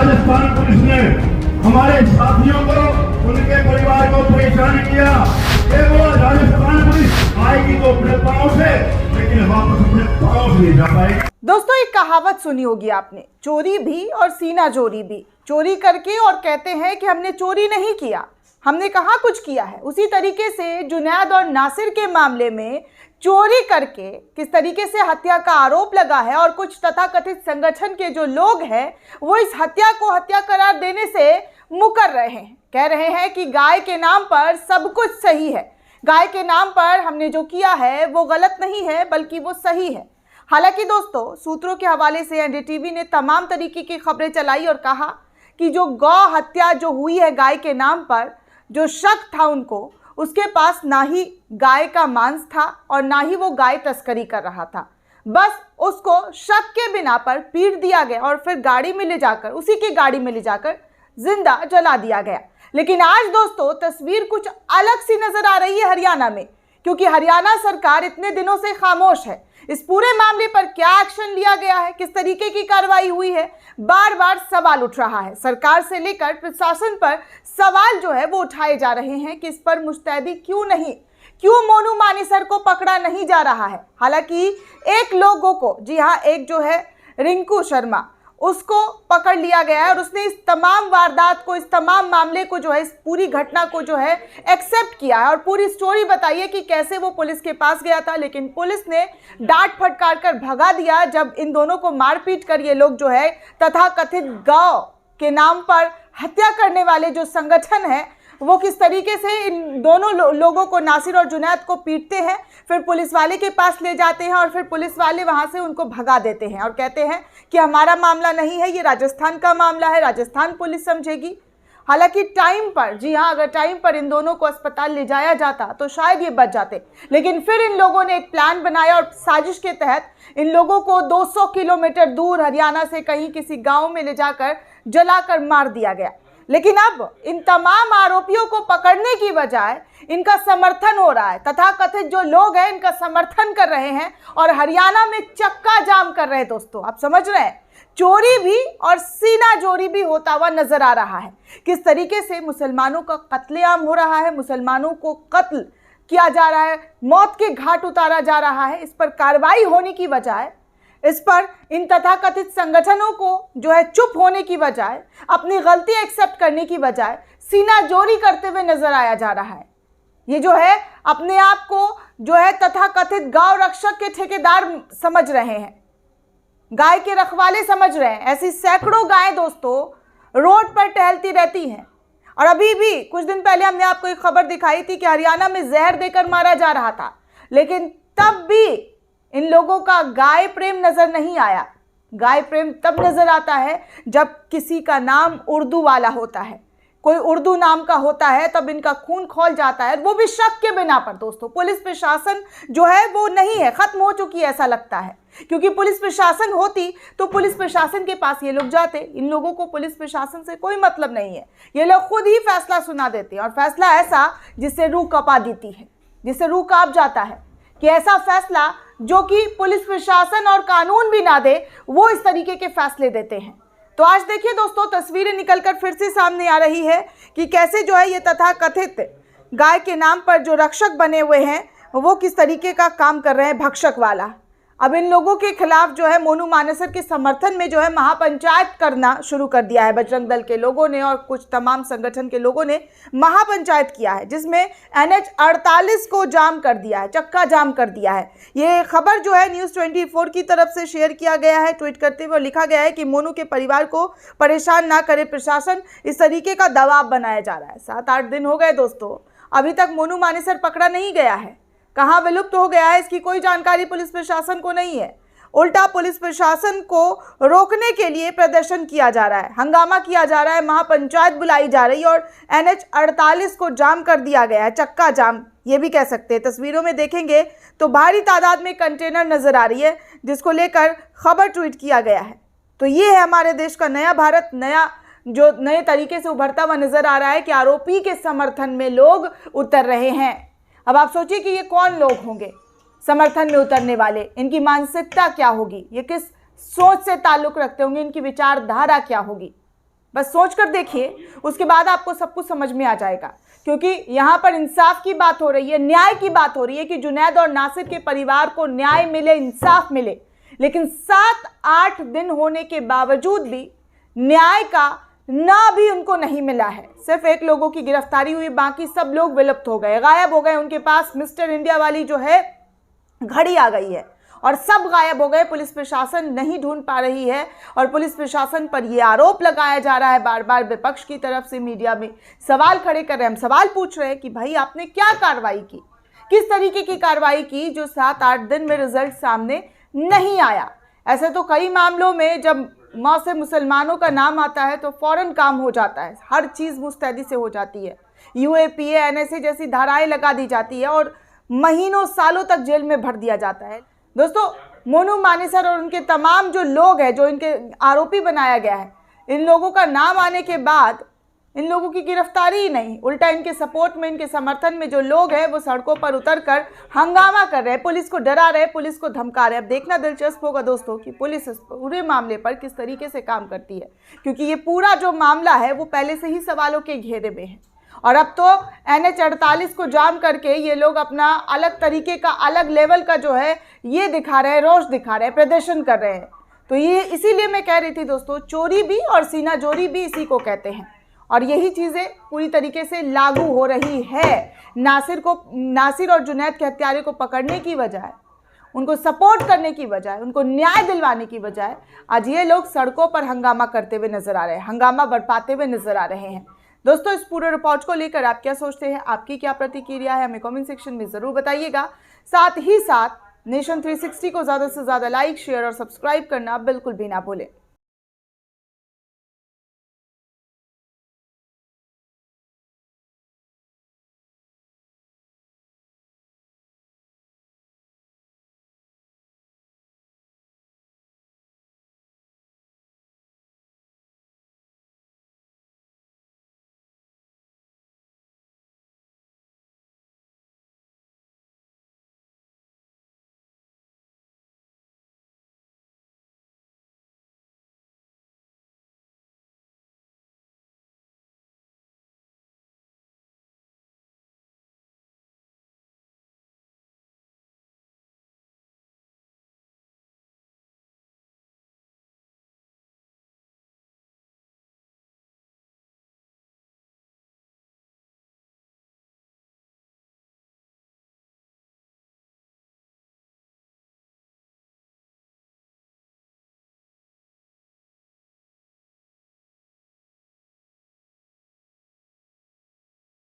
Rajasthan police ने हमारे साथियों को, उनके परिवार को परेशान किया। ये वो राजस्थान पुलिस आएगी तो अपने पाँव से, लेकिन वापस अपने पाँव से नहीं जा पाएगी। दोस्तों, एक कहावत सुनी होगी आपने, चोरी भी और सीना चोरी भी। चोरी करके और कहते हैं कि हमने चोरी नहीं किया, हमने कहाँ कुछ किया है। उसी तरीके से जुनैद और नासिर के मामले में चोरी करके किस तरीके से हत्या का आरोप लगा है और कुछ तथाकथित संगठन के जो लोग हैं वो इस हत्या को हत्या करार देने से मुकर रहे हैं। कह रहे हैं कि गाय के नाम पर सब कुछ सही है, गाय के नाम पर हमने जो किया है वो गलत नहीं है बल्कि वो सही है। हालांकि दोस्तों, सूत्रों के हवाले से एनडीटीवी ने तमाम तरीके की खबरें चलाई और कहा कि जो गौ हत्या जो हुई है गाय के नाम पर, जो शक था उनको, उसके पास ना ही गाय का मांस था और ना ही वो गाय तस्करी कर रहा था। बस उसको शक के बिना पर पीट दिया गया और फिर गाड़ी में ले जाकर, उसी की गाड़ी में ले जाकर जिंदा जला दिया गया। लेकिन आज दोस्तों तस्वीर कुछ अलग सी नजर आ रही है हरियाणा में, क्योंकि हरियाणा सरकार इतने दिनों से खामोश है। इस पूरे मामले पर क्या एक्शन लिया गया है, किस तरीके की कार्रवाई हुई है, बार बार सवाल उठ रहा है। सरकार से लेकर प्रशासन पर सवाल जो है वो उठाए जा रहे हैं कि इस पर मुस्तैदी क्यों मोनू मानेसर को पकड़ा नहीं जा रहा है। हालांकि एक लोगों को, जी हाँ, एक जो है रिंकू शर्मा, उसको पकड़ लिया गया है और उसने इस तमाम वारदात को, इस तमाम मामले को जो है, इस पूरी घटना को जो है एक्सेप्ट किया है और पूरी स्टोरी बताई है कि कैसे वो पुलिस के पास गया था। लेकिन पुलिस ने डांट फटकार कर भगा दिया जब इन दोनों को मारपीट कर ये लोग जो है तथाकथित गौ के नाम पर हत्या करने वाले जो संगठन है वो किस तरीके से इन दोनों लोगों को, नासिर और जुनैद को, पीटते हैं, फिर पुलिस वाले के पास ले जाते हैं और फिर पुलिस वाले वहां से उनको भगा देते हैं और कहते हैं कि हमारा मामला नहीं है, ये राजस्थान का मामला है, राजस्थान पुलिस समझेगी। हालांकि टाइम पर, जी हाँ, अगर टाइम पर इन दोनों को अस्पताल ले जाया जाता तो शायद ये बच जाते। लेकिन फिर इन लोगों ने एक प्लान बनाया और साजिश के तहत इन लोगों को 200 किलोमीटर दूर हरियाणा से कहीं किसी गाँव में ले जाकर जलाकर मार दिया गया। लेकिन अब इन तमाम आरोपियों को पकड़ने की बजाय इनका समर्थन हो रहा है, तथाकथित जो लोग हैं इनका समर्थन कर रहे हैं और हरियाणा में चक्का जाम कर रहे हैं। दोस्तों, आप समझ रहे हैं, चोरी भी और सीना चोरी भी होता हुआ नजर आ रहा है। किस तरीके से मुसलमानों का कत्लेआम हो रहा है, मुसलमानों को कत्ल किया जा रहा है, मौत के घाट उतारा जा रहा है। इस पर कार्रवाई होने की बजाय, इस पर इन तथाकथित संगठनों को जो है चुप होने की बजाय, अपनी गलती एक्सेप्ट करने की बजाय सीना जोरी करते हुए नजर आया जा रहा है। ये जो है अपने आप को जो है तथाकथित गांव रक्षक के ठेकेदार समझ रहे हैं, गाय के रखवाले समझ रहे हैं। ऐसी सैकड़ों गायें दोस्तों रोड पर टहलती रहती हैं और अभी भी कुछ दिन पहले हमने आपको एक खबर दिखाई थी कि हरियाणा में जहर देकर मारा जा रहा था। लेकिन तब भी इन लोगों का गाय प्रेम नजर नहीं आया। गाय प्रेम तब नजर आता है जब किसी का नाम उर्दू वाला होता है, कोई उर्दू नाम का होता है, तब इनका खून खौल जाता है, वो भी शक के बिना पर। दोस्तों, पुलिस प्रशासन जो है वो नहीं है, खत्म हो चुकी है ऐसा लगता है। क्योंकि पुलिस प्रशासन होती तो पुलिस प्रशासन के पास ये लोग जाते। इन लोगों को पुलिस प्रशासन से कोई मतलब नहीं है, ये लोग खुद ही फैसला सुना देते हैं और फैसला ऐसा जिससे रूह कपा देती है, जिससे रूह कांप जाता है कि ऐसा फैसला जो कि पुलिस प्रशासन और कानून भी ना दे, वो इस तरीके के फैसले देते हैं। तो आज देखिए दोस्तों, तस्वीरें निकलकर फिर से सामने आ रही है कि कैसे जो है ये तथाकथित गाय के नाम पर जो रक्षक बने हुए हैं वो किस तरीके का काम कर रहे हैं, भक्षक वाला। अब इन लोगों के खिलाफ जो है मोनू मानेसर के समर्थन में जो है महापंचायत करना शुरू कर दिया है बजरंग दल के लोगों ने और कुछ तमाम संगठन के लोगों ने महापंचायत किया है, जिसमें NH 48 को जाम कर दिया है, चक्का जाम कर दिया है। ये खबर जो है न्यूज़ 24 की तरफ से शेयर किया गया है। ट्वीट करते हुए लिखा गया है कि मोनू के परिवार को परेशान ना करे प्रशासन, इस तरीके का दबाव बनाया जा रहा है। 7-8 दिन हो गए दोस्तों, अभी तक मोनू मानेसर पकड़ा नहीं गया है, कहाँ विलुप्त हो गया है इसकी कोई जानकारी पुलिस प्रशासन को नहीं है। उल्टा पुलिस प्रशासन को रोकने के लिए प्रदर्शन किया जा रहा है, हंगामा किया जा रहा है, महापंचायत बुलाई जा रही है और NH 48 को जाम कर दिया गया है, चक्का जाम ये भी कह सकते हैं। तस्वीरों में देखेंगे तो भारी तादाद में कंटेनर नजर आ रही है जिसको लेकर खबर ट्वीट किया गया है। तो ये है हमारे देश का नया भारत, जो नए तरीके से उभरता हुआ नजर आ रहा है कि आरोपी के समर्थन में लोग उतर रहे हैं। अब आप सोचिए कि ये कौन लोग होंगे समर्थन में उतरने वाले, इनकी मानसिकता क्या होगी, ये किस सोच से ताल्लुक रखते होंगे, इनकी विचारधारा क्या होगी। बस सोच कर देखिए, उसके बाद आपको सब कुछ समझ में आ जाएगा। क्योंकि यहाँ पर इंसाफ की बात हो रही है, न्याय की बात हो रही है कि जुनैद और नासिर के परिवार को न्याय मिले, इंसाफ मिले। लेकिन 7-8 दिन होने के बावजूद भी न्याय का ना भी उनको नहीं मिला है। सिर्फ एक लोगों की गिरफ्तारी हुई, बाकी सब लोग विलुप्त हो गए, गायब हो गए। उनके पास मिस्टर इंडिया वाली जो है घड़ी आ गई है और सब गायब हो गए। पुलिस प्रशासन नहीं ढूंढ पा रही है और पुलिस प्रशासन पर यह आरोप लगाया जा रहा है बार बार विपक्ष की तरफ से, मीडिया में सवाल खड़े कर रहे हैं। हम सवाल पूछ रहे हैं कि भाई आपने क्या कार्रवाई की, किस तरीके की कार्रवाई की जो 7-8 दिन में रिजल्ट सामने नहीं आया। ऐसे तो कई मामलों में जब मौत से मुसलमानों का नाम आता है तो फौरन काम हो जाता है, हर चीज़ मुस्तैदी से हो जाती है। यूएपीए, एनएसए जैसी धाराएं लगा दी जाती है और महीनों सालों तक जेल में भर दिया जाता है। दोस्तों, मोनू मानेसर और उनके तमाम जो लोग हैं, जो इनके आरोपी बनाया गया है, इन लोगों का नाम आने के बाद इन लोगों की गिरफ्तारी ही नहीं, उल्टा इनके सपोर्ट में, इनके समर्थन में जो लोग हैं वो सड़कों पर उतरकर हंगामा कर रहे हैं, पुलिस को डरा रहे हैं, पुलिस को धमका रहे हैं। अब देखना दिलचस्प होगा दोस्तों कि पुलिस इस पूरे मामले पर किस तरीके से काम करती है, क्योंकि ये पूरा जो मामला है वो पहले से ही सवालों के घेरे में है। और अब तो NH-48 को जाम करके ये लोग अपना अलग तरीके का, अलग लेवल का जो है ये दिखा रहे हैं, रोष दिखा रहे हैं, प्रदर्शन कर रहे हैं। तो ये इसीलिए मैं कह रही थी दोस्तों, चोरी भी और सीना जोरी भी इसी को कहते हैं। और यही चीज़ें पूरी तरीके से लागू हो रही है। नासिर और जुनैद के हत्यारे को पकड़ने की बजाय, उनको सपोर्ट करने की बजाय, उनको न्याय दिलवाने की बजाय आज ये लोग सड़कों पर हंगामा करते हुए नजर आ रहे हैं, हंगामा बरपाते हुए नजर आ रहे हैं। दोस्तों, इस पूरे रिपोर्ट को लेकर आप क्या सोचते हैं, आपकी क्या प्रतिक्रिया है, हमें कमेंट सेक्शन में ज़रूर बताइएगा। साथ ही साथ नेशन 360 को ज़्यादा से ज़्यादा लाइक, शेयर और सब्सक्राइब करना बिल्कुल भी ना भूलें।